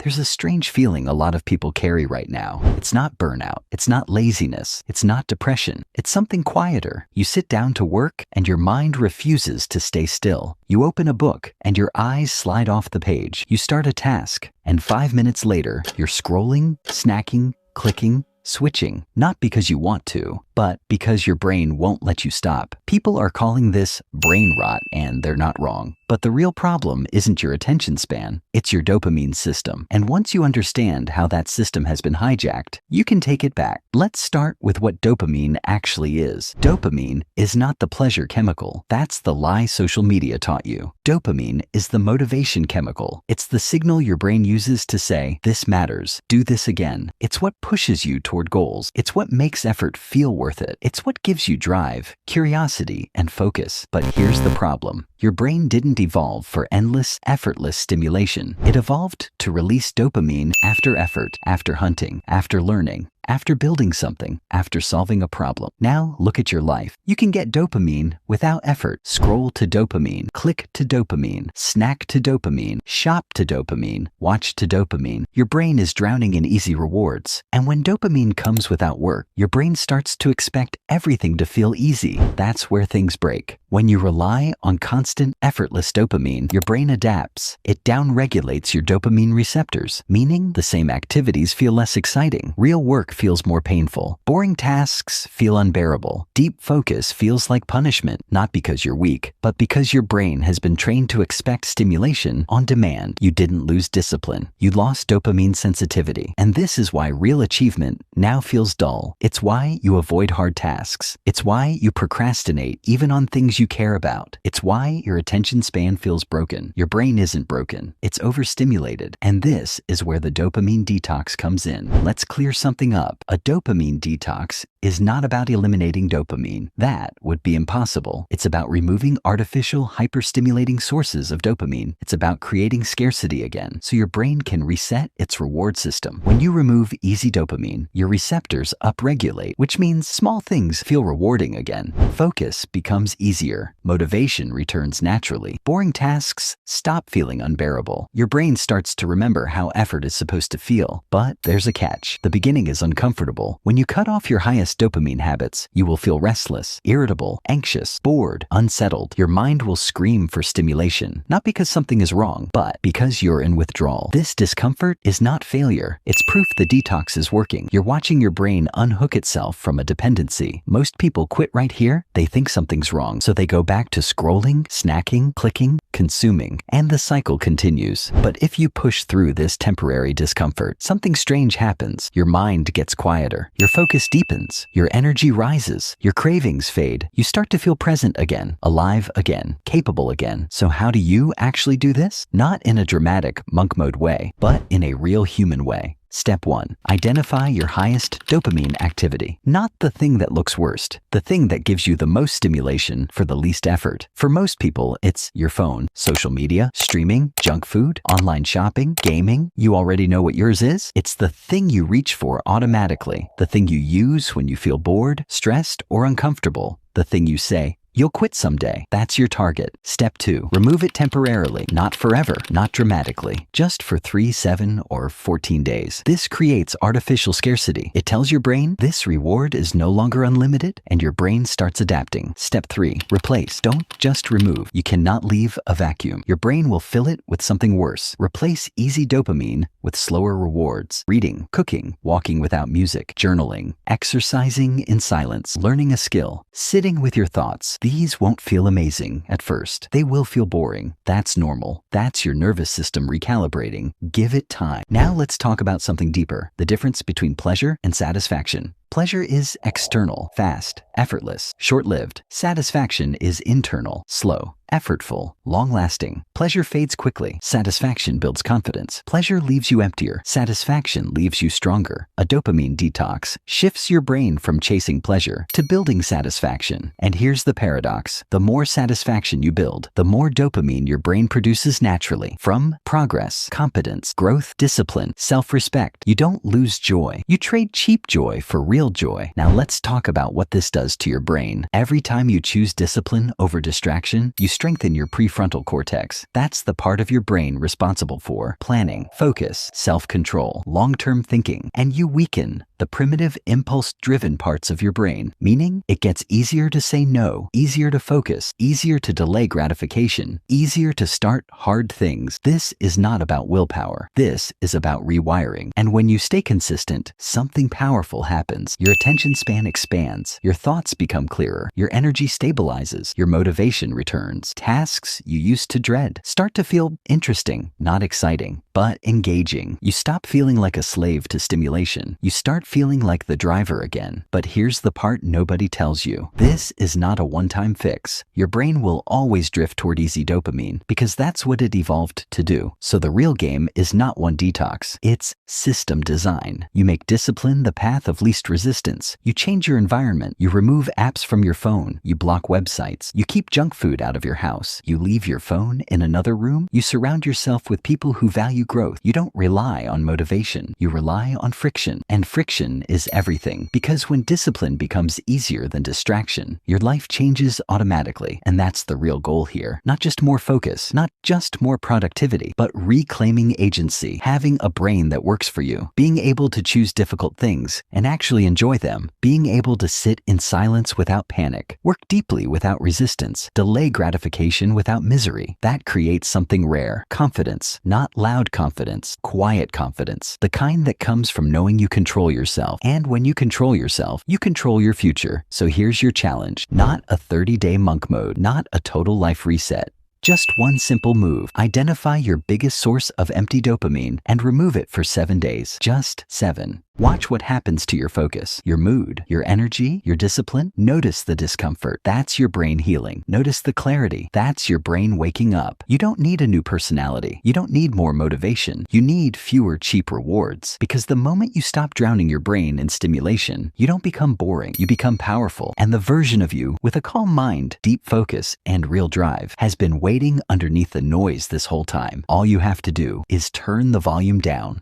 There's a strange feeling a lot of people carry right now. It's not burnout. It's not laziness. It's not depression. It's something quieter. You sit down to work and your mind refuses to stay still. You open a book and your eyes slide off the page. You start a task and 5 minutes later, you're scrolling, snacking, clicking, switching, not because you want to, but because your brain won't let you stop. People are calling this brain rot, and they're not wrong. But the real problem isn't your attention span, it's your dopamine system. And once you understand how that system has been hijacked, you can take it back. Let's start with what dopamine actually is. Dopamine is not the pleasure chemical. That's the lie social media taught you. Dopamine is the motivation chemical. It's the signal your brain uses to say, this matters, do this again. It's what pushes you toward goals. It's what makes effort feel worth it. It's what gives you drive, curiosity, and focus. But here's the problem. Your brain didn't evolve for endless, effortless stimulation. It evolved to release dopamine after effort, after hunting, after learning, after building something, after solving a problem. Now look at your life. You can get dopamine without effort. Scroll to dopamine, click to dopamine, snack to dopamine, shop to dopamine, watch to dopamine. Your brain is drowning in easy rewards. And when dopamine comes without work, your brain starts to expect everything to feel easy. That's where things break. When you rely on constant, effortless dopamine, your brain adapts. It downregulates your dopamine receptors, meaning the same activities feel less exciting. Real work feels more painful. Boring tasks feel unbearable. Deep focus feels like punishment, not because you're weak, but because your brain has been trained to expect stimulation on demand. You didn't lose discipline. You lost dopamine sensitivity. And this is why real achievement now feels dull. It's why you avoid hard tasks. It's why you procrastinate even on things you care about. It's why your attention span feels broken. Your brain isn't broken. It's overstimulated. And this is where the dopamine detox comes in. Let's clear something up. A dopamine detox is not about eliminating dopamine. That would be impossible. It's about removing artificial, hyperstimulating sources of dopamine. It's about creating scarcity again, so your brain can reset its reward system. When you remove easy dopamine, your receptors upregulate, which means small things feel rewarding again. Focus becomes easier. Motivation returns naturally. Boring tasks stop feeling unbearable. Your brain starts to remember how effort is supposed to feel. But there's a catch. The beginning is uncomfortable. When you cut off your highest dopamine habits, you will feel restless, irritable, anxious, bored, unsettled. Your mind will scream for stimulation, not because something is wrong, but because you're in withdrawal. This discomfort is not failure. It's proof the detox is working. You're watching your brain unhook itself from a dependency. Most people quit right here. They think something's wrong, so they go back to scrolling, snacking, clicking, consuming, and the cycle continues. But if you push through this temporary discomfort, something strange happens. Your mind gets quieter. Your focus deepens. Your energy rises. Your cravings fade. You start to feel present again, alive again, capable again. So how do you actually do this? Not in a dramatic monk mode way, but in a real human way. Step 1. Identify your highest dopamine activity. Not the thing that looks worst, the thing that gives you the most stimulation for the least effort. For most people, it's your phone, social media, streaming, junk food, online shopping, gaming. You already know what yours is. It's the thing you reach for automatically, the thing you use when you feel bored, stressed, or uncomfortable, the thing you say, you'll quit someday. That's your target. Step 2. Remove it temporarily, not forever, not dramatically, just for 3, 7, or 14 days. This creates artificial scarcity. It tells your brain this reward is no longer unlimited, and your brain starts adapting. Step 3. Replace. Don't just remove. You cannot leave a vacuum. Your brain will fill it with something worse. Replace easy dopamine with slower rewards. Reading, cooking, walking without music, journaling, exercising in silence, learning a skill, sitting with your thoughts. These won't feel amazing at first. They will feel boring. That's normal. That's your nervous system recalibrating. Give it time. Now let's talk about something deeper, the difference between pleasure and satisfaction. Pleasure is external, fast, effortless, short-lived. Satisfaction is internal, slow, effortful, long-lasting. Pleasure fades quickly. Satisfaction builds confidence. Pleasure leaves you emptier. Satisfaction leaves you stronger. A dopamine detox shifts your brain from chasing pleasure to building satisfaction. And here's the paradox. The more satisfaction you build, the more dopamine your brain produces naturally from progress, competence, growth, discipline, self-respect. You don't lose joy. You trade cheap joy for real real joy. Now let's talk about what this does to your brain. Every time you choose discipline over distraction, you strengthen your prefrontal cortex. That's the part of your brain responsible for planning, focus, self-control, long-term thinking, and you weaken the primitive impulse-driven parts of your brain, meaning it gets easier to say no, easier to focus, easier to delay gratification, easier to start hard things. This is not about willpower. This is about rewiring. And when you stay consistent, something powerful happens. Your attention span expands, your thoughts become clearer, your energy stabilizes, your motivation returns. Tasks you used to dread start to feel interesting, not exciting, but engaging. You stop feeling like a slave to stimulation. You start feeling like the driver again. But here's the part nobody tells you. This is not a one-time fix. Your brain will always drift toward easy dopamine because that's what it evolved to do. So the real game is not one detox. It's system design. You make discipline the path of least resistance. You change your environment. You remove apps from your phone. You block websites. You keep junk food out of your house. You leave your phone in another room. You surround yourself with people who value growth. You don't rely on motivation. You rely on friction. And friction is everything, because when discipline becomes easier than distraction, your life changes automatically. And that's the real goal here. Not just more focus, not just more productivity, but reclaiming agency, having a brain that works for you, being able to choose difficult things and actually enjoy them, being able to sit in silence without panic, work deeply without resistance, delay gratification without misery. That creates something rare. Confidence, not loud confidence, quiet confidence, the kind that comes from knowing you control yourself. And when you control yourself, you control your future. So here's your challenge. Not a 30-day monk mode, not a total life reset. Just one simple move. Identify your biggest source of empty dopamine and remove it for 7 days. Just 7. Watch what happens to your focus, your mood, your energy, your discipline. Notice the discomfort. That's your brain healing. Notice the clarity. That's your brain waking up. You don't need a new personality. You don't need more motivation. You need fewer cheap rewards. Because the moment you stop drowning your brain in stimulation, you don't become boring. You become powerful. And the version of you with a calm mind, deep focus, and real drive has been waiting underneath the noise this whole time. All you have to do is turn the volume down.